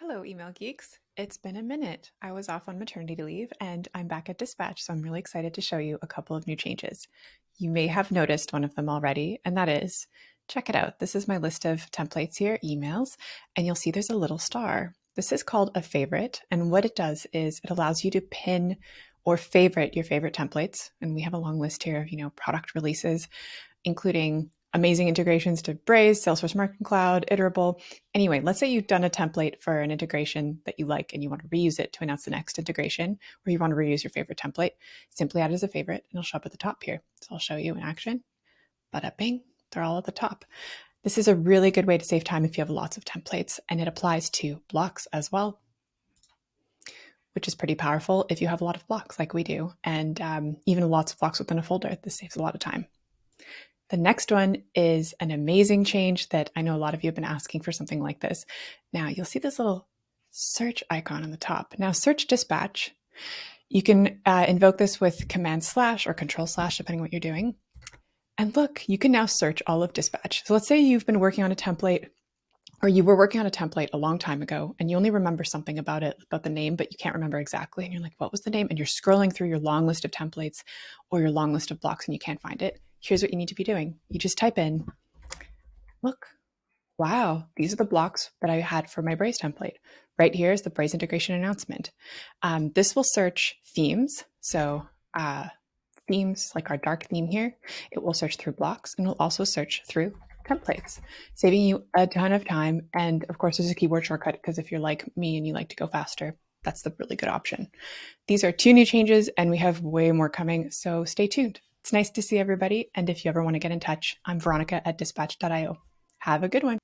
Hello, email geeks. It's been a minute. I was off on maternity leave and I'm back at Dyspatch, so I'm really excited to show you a couple of new changes. You may have noticed one of them already, and that is, check it out. This is my list of templates here, emails, and you'll see there's a little star. This is called a favorite, and what it does is it allows you to pin or favorite your favorite templates. And we have a long list here of, product releases, including amazing integrations to Braze, Salesforce Marketing Cloud, Iterable. Anyway, let's say you've done a template for an integration that you like and you want to reuse it to announce the next integration, or you want to reuse your favorite template. Simply add it as a favorite and it'll show up at the top here. So I'll show you in action. Bada bing, they're all at the top. This is a really good way to save time if you have lots of templates, and it applies to blocks as well, which is pretty powerful if you have a lot of blocks like we do, and even lots of blocks within a folder. This saves a lot of time. The next one is an amazing change that I know a lot of you have been asking for something like this. Now you'll see this little search icon on the top. Now search Dyspatch. You can invoke this with Command/ or Control/ depending on what you're doing. And look, you can now search all of Dyspatch. So let's say you've been working on a template, or you were working on a template a long time ago and you only remember something about it, about the name, but you can't remember exactly. And you're like, what was the name? And you're scrolling through your long list of templates or your long list of blocks and you can't find it. Here's what you need to be doing. You just type in, look, wow, these are the blocks that I had for my Braze template. Right here is the Braze integration announcement. This will search themes. So themes like our dark theme here, it will search through blocks and will also search through templates, saving you a ton of time. And of course, there's a keyboard shortcut because if you're like me and you like to go faster, that's the really good option. These are 2 new changes and we have way more coming, so stay tuned. It's nice to see everybody. And if you ever want to get in touch, I'm Veronica at Dyspatch.io. Have a good one.